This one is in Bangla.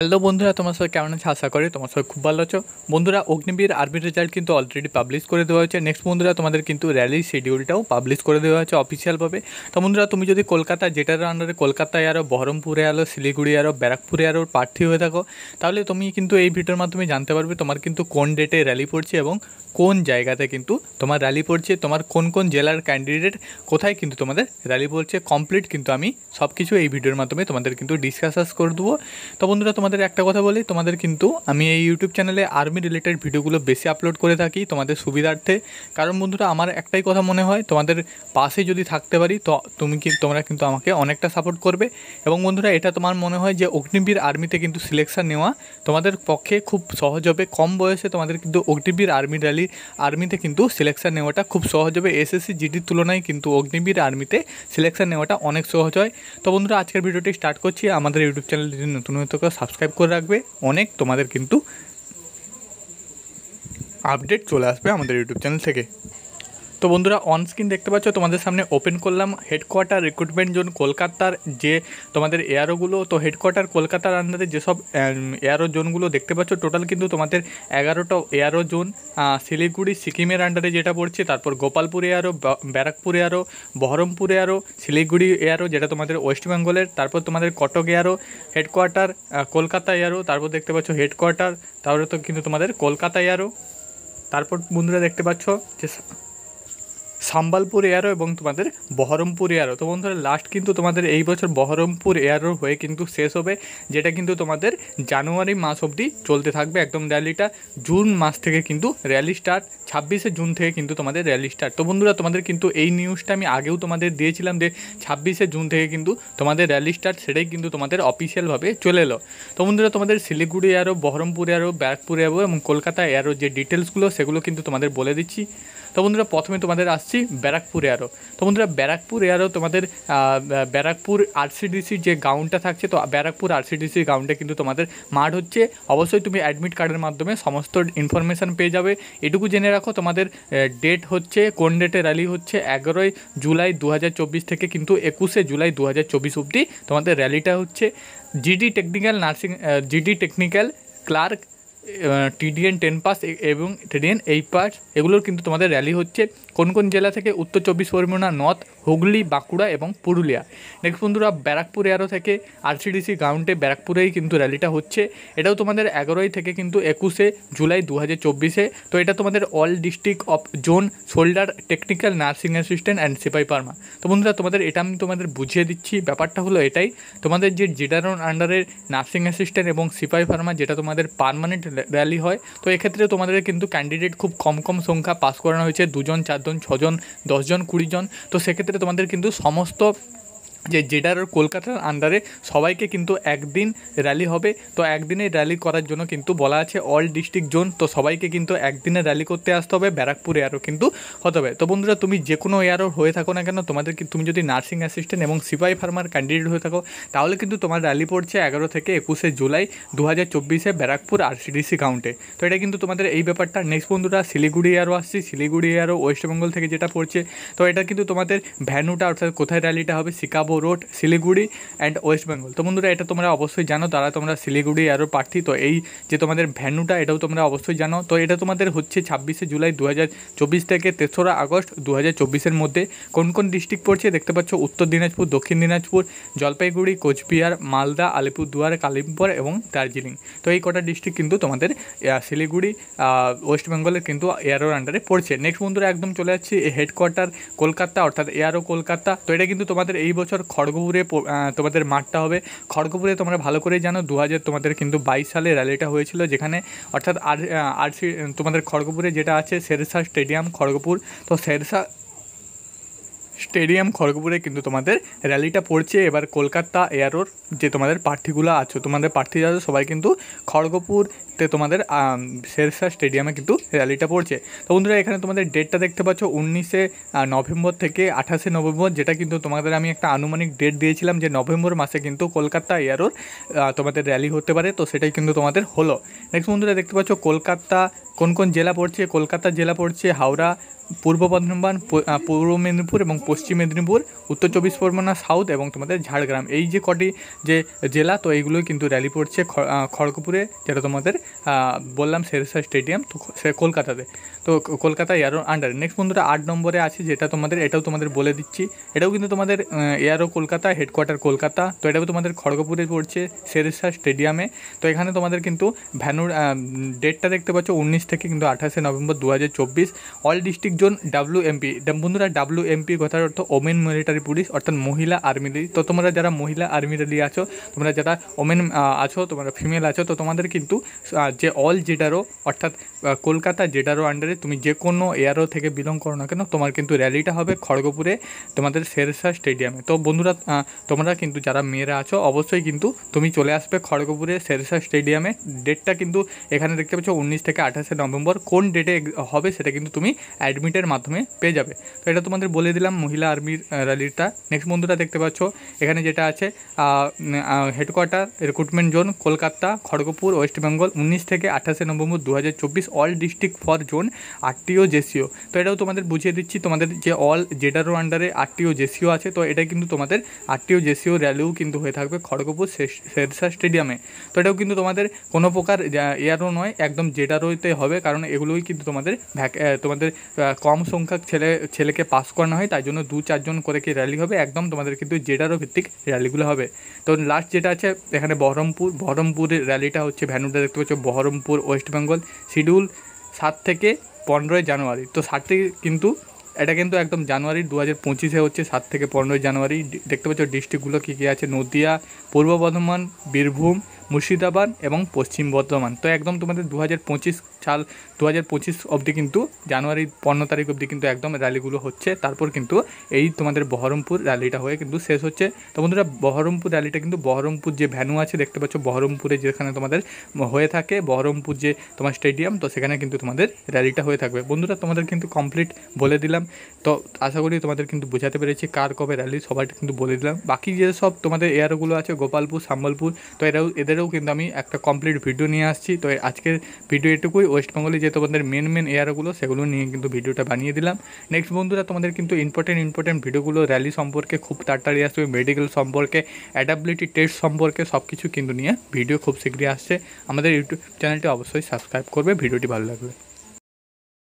হ্যালো বন্ধুরা, তোমার সবাই কেমন আছে? আশা করি তোমার সবাই খুব ভালো আছো। বন্ধুরা, অগ্নিবীর আর্মির রেজাল্ট কিন্তু অলরেডি পাবলিশ করে দেওয়া হয়েছে। নেক্সট বন্ধুরা, তোমাদের কিন্তু র্যালির শিডিউলটাও পাবলিশ করে দেওয়া হয়েছে অফিসিয়ালভাবে। তো বন্ধুরা, তুমি যদি কলকাতা যেটার আন্ডারে কলকাতায় আরও, বহরমপুরে আরও, শিলিগুড়ি আরও, ব্যারাকপুরে আরও প্রার্থী হয়ে থাকো, তাহলে তুমি কিন্তু এই ভিডিওর মাধ্যমে জানতে পারবে তোমার কিন্তু কোন ডেটে র্যালি পড়ছে এবং কোন জায়গাতে কিন্তু তোমার র্যালি পড়ছে, তোমার কোন কোন জেলার ক্যান্ডিডেট কোথায় কিন্তু তোমাদের র্যালি পড়ছে। কমপ্লিট কিন্তু আমি সব কিছু এই ভিডিওর মাধ্যমে তোমাদের কিন্তু ডিসকাস করে দেবো। তো বন্ধুরা, তোমাদের একটা কথা বলি, তোমাদের কিন্তু আমি এই ইউটিউব চ্যানেলে আর্মি রিলেটেড ভিডিওগুলো বেশি আপলোড করে থাকি তোমাদের সুবিধার্থে। কারণ বন্ধুরা, আমার একটাই কথা মনে হয়, তোমাদের পাশে যদি থাকতে পারি তো তোমরা কিন্তু আমাকে অনেকটা সাপোর্ট করবে। এবং বন্ধুরা, এটা তোমার মনে হয় যে অগ্নিবীর আর্মিতে কিন্তু সিলেকশান নেওয়া তোমাদের পক্ষে খুব সহজ হবে। কম বয়সে তোমাদের কিন্তু অগ্নিবীর আর্মিতে কিন্তু সিলেকশান নেওয়াটা খুব সহজ হবে। এসএসসি জিডির তুলনায় কিন্তু অগ্নিবীর আর্মিতে সিলেকশান নেওয়াটা অনেক সহজ হয়। তো বন্ধুরা, আজকের ভিডিওটি স্টার্ট করছি। আমাদের ইউটিউব চ্যানেল যদি নতুন হয়ে থাকে সাবস্ক্রাইব করে রাখবে। অনেক তোমাদের কিন্তু আপডেট চলে আসবে আমাদের ইউটিউব চ্যানেল থেকে। তো বন্ধুরা, অন স্ক্রিন দেখতে পাচ্ছ, তোমাদের সামনে ওপেন করলাম হেডকোয়ার্টার রিক্রুটমেন্ট জোন কলকাতার যে তোমাদের এয়ারোগুলো। তো হেডকোয়ার্টার কলকাতার আন্ডারে যেসব এয়ারো জোনগুলো দেখতে পাচ্ছ, টোটাল কিন্তু তোমাদের 11টা এয়ারো জোন। শিলিগুড়ি সিকিমের আন্ডারে যেটা পড়ছে, তারপর Gopalpur aero, Barrackpore aero, Baharampur aero, Siliguri aero যেটা তোমাদের ওয়েস্ট বেঙ্গলের, তারপর তোমাদের Cuttack aero headquarter, Kolkata aero, তারপর দেখতে পাচ্ছ হেডকোয়ার্টার, তারপরে তো কিন্তু তোমাদের কলকাতা এয়ারো। তারপর বন্ধুরা দেখতে পাচ্ছ যে সাম্বালপুর এয়ারও এবং তোমাদের বহরমপুর এয়ারও। তো বন্ধুরা, লাস্ট কিন্তু তোমাদের এই বছর বহরমপুর এয়ারও হয়ে কিন্তু শেষ হবে, যেটা কিন্তু তোমাদের জানুয়ারি মাস অবধি চলতে থাকবে একদম র্যালিটা। জুন মাস থেকে কিন্তু র্যালি স্টার্ট, 26শে জুন থেকে কিন্তু তোমাদের র্যালি স্টার্ট। তো বন্ধুরা, তোমাদের কিন্তু এই নিউজটা আমি আগেও তোমাদের দিয়েছিলাম যে 26শে জুন থেকে কিন্তু তোমাদের র্যালি স্টার্ট, সেটাই কিন্তু তোমাদের অফিসিয়ালভাবে চলে এলো। তো বন্ধুরা, তোমাদের শিলিগুড়ি এয়ারও, বহরমপুর এয়ারও, ব্যারাকপুর এয়ারও এবং কলকাতা এয়ারও যে ডিটেলসগুলো সেগুলো কিন্তু তোমাদের বলে দিচ্ছি। তো বন্ধুরা, প্রথমে তোমাদের আসছি ব্যারাকপুর এয়ারও। তো বন্ধুরা, ব্যারাকপুর এয়ারও তোমাদের ব্যারাকপুর আরসিডিসি যে গ্রাউন্ডটা থাকছে, তো ব্যারাকপুর আরসিডিসি গ্রাউন্ডে কিন্তু তোমাদের মাঠ হচ্ছে। অবশ্যই তুমি অ্যাডমিট কার্ডের মাধ্যমে সমস্ত ইনফরমেশান পেয়ে যাবে। এটুকু জেনে রাখো, তোমাদের ডেট হচ্ছে, কোন ডেটে র্যালি হচ্ছে, 11ই জুলাই 2024 থেকে কিন্তু 21শে জুলাই 2024 অবধি তোমাদের র্যালিটা হচ্ছে। GD technical clerk, TDN 10 pass এবং টিডিএন 8 পাস, এগুলোর কিন্তু তোমাদের র্যালি হচ্ছে। কোন কোন জেলা থেকে? উত্তর 24 পরগনা, নর্থ, হুগলি, বাঁকুড়া এবং পুরুলিয়া। নেক্সট বন্ধুরা, ব্যারাকপুর এয়ারো থেকে আরসিডিসি গ্রাউন্ডে ব্যারাকপুরেই কিন্তু র্যালিটা হচ্ছে। এটাও তোমাদের 11ই থেকে কিন্তু 21শে জুলাই 2024-এ। তো এটা তোমাদের all district of zone shoulder technical nursing assistant and সিপাহি ফার্মা। তো বন্ধুরা, তোমাদের এটা আমি তোমাদের বুঝিয়ে দিচ্ছি। ব্যাপারটা হলো এটাই, তোমাদের যে জেডারন আন্ডারের নার্সিং অ্যাসিস্ট্যান্ট এবং সিপাহি ফার্মা যেটা তোমাদের পার্মানেন্ট র্যালি হয়, তো এক্ষেত্রে তোমাদের কিন্তু ক্যান্ডিডেট খুব কম সংখ্যা পাস করানো হয়েছে, 2 জন 4 জন 6 জন 10 জন 20 জন। তো সেক্ষেত্রে তোমাদের কিন্তু সমস্ত যে যেটার কলকাতার আন্ডারে সবাইকে কিন্তু একদিন র্যালি হবে। তো একদিনের র্যালি করার জন্য কিন্তু বলা আছে অল ডিস্ট্রিক্ট জোন, তো সবাইকে কিন্তু একদিনের র্যালি করতে আসতে হবে। ব্যারাকপুর এয়ারও কিন্তু হতে হবে। তো বন্ধুরা, তুমি যে কোনো এয়ারও হয়ে থাকো না কেন, তুমি যদি নার্সিং অ্যাসিস্ট্যান্ট এবং সিপাহি ফার্মার ক্যান্ডিডেট হয়ে থাকো, তাহলে কিন্তু তোমার র্যালি পড়ছে 11 থেকে 21শে জুলাই 2024-এ ব্যারাকপুর আরসিডিসি কাউন্টে। তো এটা কিন্তু তোমাদের এই ব্যাপারটা। নেক্সট বন্ধুরা, শিলিগুড়ি এয়ারও আসছি। শিলিগুড়ি এয়ারও ওয়েস্ট বেঙ্গল থেকে যেটা পড়ছে, তো এটা কিন্তু তোমাদের ভ্যানুটা, অর্থাৎ কোথায় র্যালিটা হবে, Chicago road, Siliguri and West Bengal. তো বন্ধুরা, এটা তোমরা অবশ্যই জানো, তোমরা শিলিগুড়ি এয়ারো প্রার্থী। তো এই যে তোমাদের ভ্যানুটা, এটাও তোমরা অবশ্যই জানো। তো এটা তোমাদের হচ্ছে 26শে জুলাই 2024 থেকে 3রা আগস্ট 2024-এর মধ্যে। কোন কোন ডিস্ট্রিক্ট পড়ছে দেখতে পাচ্ছ? উত্তর দিনাজপুর, দক্ষিণ দিনাজপুর, জলপাইগুড়ি, কোচবিহার, মালদা, আলিপুরদুয়ার, কালিম্পং এবং দার্জিলিং। তো এই কটা ডিস্ট্রিক্ট কিন্তু তোমাদের শিলিগুড়ি ওয়েস্ট বেঙ্গলের কিন্তু এয়ারোর আন্ডারে পড়ছে। নেক্সট বন্ধুরা, একদম চলে যাচ্ছি হেডকোয়ার্টার কলকাতা, অর্থাৎ এয়ারো কলকাতা। তো এটা কিন্তু তোমাদের এই বছর খড়গপুরে তোমাদের মাঠটা হবে। খড়গপুরে তোমরা ভালো করেই জানো, তোমাদের কিন্তু 22 সালে র্যালিটা হয়েছিল, যেখানে অর্থাৎ তোমাদের খড়গপুরে যেটা আছে শেরশাহ স্টেডিয়াম খড়গপুর। তো শেরশাহ স্টেডিয়াম খড়গপুরে কিন্তু তোমাদের র্যালিটা পড়ছে। এবার কলকাতা এয়ারোর যে তোমাদের প্রার্থীগুলো আছো, তোমাদের প্রার্থী যারা সবাই কিন্তু খড়গপুরতে তোমাদের শেরশাহ স্টেডিয়ামে কিন্তু র্যালিটা পড়ছে। তো বন্ধুরা, এখানে তোমাদের ডেটটা দেখতে পাচ্ছ 19শে নভেম্বর থেকে 28শে নভেম্বর, যেটা কিন্তু তোমাদের আমি একটা আনুমানিক ডেট দিয়েছিলাম যে নভেম্বর মাসে কিন্তু কলকাতা এয়ারোর তোমাদের র্যালি হতে পারে। তো সেটাই কিন্তু তোমাদের হলো। নেক্সট বন্ধুরা, দেখতে পাচ্ছ কলকাতা কোন কোন জেলা পড়ছে। কলকাতা জেলা পড়ছে হাওড়া, পূর্ব বর্ধমান, পূর্ব মেদিনীপুর এবং পশ্চিম মেদিনীপুর, উত্তর চব্বিশ পরগনা সাউথ এবং তোমাদের ঝাড়গ্রাম, এই যে কটি যে জেলা, তো এইগুলোই কিন্তু র্যালি পড়ছে খড়গপুরে, যেটা তোমাদের বললাম শেরশাহ স্টেডিয়াম, তো সে কলকাতাতে, তো কলকাতা এয়ারো আন্ডারে। নেক্সট বন্ধুরা 8 নম্বরে আছে, যেটা তোমাদের, এটাও তোমাদের বলে দিচ্ছি, এটাও কিন্তু তোমাদের এয়ারো কলকাতা, হেডকোয়ার্টার কলকাতা, তো এটাও তোমাদের খড়গপুরে পড়ছে শেরশাহ স্টেডিয়ামে। তো এখানে তোমাদের কিন্তু ভ্যানুর ডেটটা দেখতে পাচ্ছ 19 থেকে কিন্তু 28 November 2024। All district zone WMP। বন্ধুরা WMP কথার অর্থ ওমেন মিলিটারি পুলিশ, অর্থাৎ মহিলা আর্মি র্যালি। তো তোমরা যারা মহিলা আর্মি র্যালি আছো, তোমরা যারা ওমেন আছো, তোমরা ফিমেল আছো, তো তোমাদের কিন্তু যে অল জেডারও, অর্থাৎ কলকাতা জেডারও আন্ডারে তুমি যে কোনো এয়ারও থেকে বিলং করো না কেন, তোমার কিন্তু র্যালিটা হবে খড়গপুরে তোমাদের শেরশাহ স্টেডিয়ামে। তো বন্ধুরা তোমরা কিন্তু যারা মেয়েরা আছো, অবশ্যই কিন্তু তুমি চলে আসবে খড়গপুরে শেরশাহ স্টেডিয়ামে। ডেটটা কিন্তু এখানে দেখতে পাচ্ছ 19 থেকে 28 নভেম্বর। কোন ডেটে হবে সেটা কিন্তু তুমি অ্যাডমিটের মাধ্যমে পেয়ে যাবে। তো এটা তোমাদের বলে দিলাম মহিলা আর্মির র্যালিটা। নেক্সট বন্ধুরা দেখতে পাচ্ছ এখানে যেটা আছে headquarter recruitment zone Kolkata, Kharagpur, West Bengal, 19 থেকে 28 November 2024। All district for zone RTO JCO. তো এটাও তোমাদের বুঝিয়ে দিচ্ছি, তোমাদের যে অল জেডারও আন্ডারে RTO জেসিও আছে, তো এটা কিন্তু তোমাদের RTO জেসিও র্যালিও কিন্তু হয়ে থাকবে খড়গপুর শেরশাহ স্টেডিয়ামে। তো এটাও কিন্তু তোমাদের কোনো প্রকার এয়ারও নয়, একদম জেডারোতে হবে, কারণ এগুলোই কিন্তু তোমাদের তোমাদের কম সংখ্যক ছেলেকে পাস করানো হয়, তাই জন্য 2-4 জন করে কি র্যালি হবে, একদম তোমাদের কিন্তু জেডারও ভিত্তিক র্যালিগুলো হবে। তো লাস্ট যেটা আছে এখানে বহরমপুরের র্যালিটা হচ্ছে, ভ্যানুটা দেখতে পাচ্ছ বহরমপুর, ওয়েস্ট বেঙ্গল। শিডিউল 7 থেকে 15 জানুয়ারি। তো 7 থেকে কিন্তু এটা কিন্তু একদম জানুয়ারি 2025 হচ্ছে, 7 থেকে 15 জানুয়ারি। দেখতে পাচ্ছ ডিস্ট্রিক্টগুলো কী কী আছে, নদিয়া, পূর্ব বর্ধমান, বীরভূম, মুর্শিদাবাদ এবং পশ্চিম বর্ধমান। তো একদম তোমাদের 2025 অবধি কিন্তু জানুয়ারি 15 তারিখ অবধি কিন্তু একদম র্যালিগুলো হচ্ছে, তারপর কিন্তু এই তোমাদের বহরমপুর র্যালিটা হয়ে কিন্তু শেষ হচ্ছে। তো বন্ধুরা বহরমপুর র্যালিটা কিন্তু বহরমপুর যে ভ্যানু আছে দেখতে পাচ্ছ, বহরমপুরে যেখানে তোমাদের হয়ে থাকে, বহরমপুর যে তোমার স্টেডিয়াম, তো সেখানে কিন্তু তোমাদের র্যালিটা হয়ে থাকবে। বন্ধুরা তোমাদের কিন্তু কমপ্লিট বলে দিলাম, তো আশা করি তোমাদের কিন্তু বোঝাতে পেরেছি কার কবে র্যালি, সবাই কিন্তু বলে দিলাম। বাকি যে সব তোমাদের এয়ারগুলো আছে গোপালপুর, সম্বলপুর, তো এদেরও কিন্তু আমি একটা কমপ্লিট ভিডিও নিয়ে আসছি। তো আজকের ভিডিও এটুকুই। ওয়েস্ট বেঙ্গলে যে তোমাদের মেন এয়ারগুলো, সেগুলো নিয়ে কিন্তু ভিডিওটা বানিয়ে দিলাম। নেক্সট বন্ধুরা তোমাদের কিন্তু ইম্পর্টেন্ট ভিডিওগুলো র্যালি সম্পর্কে খুব তাড়াতাড়ি আসবে, মেডিকেল সম্পর্কে, অ্যাডাবিলিটি টেস্ট সম্পর্কে সব কিছু কিন্তু নিয়ে ভিডিও খুব শীঘ্রই আসছে। আমাদের ইউটিউব চ্যানেলটি অবশ্যই সাবস্ক্রাইব করবে, ভিডিওটি ভালো লাগবে।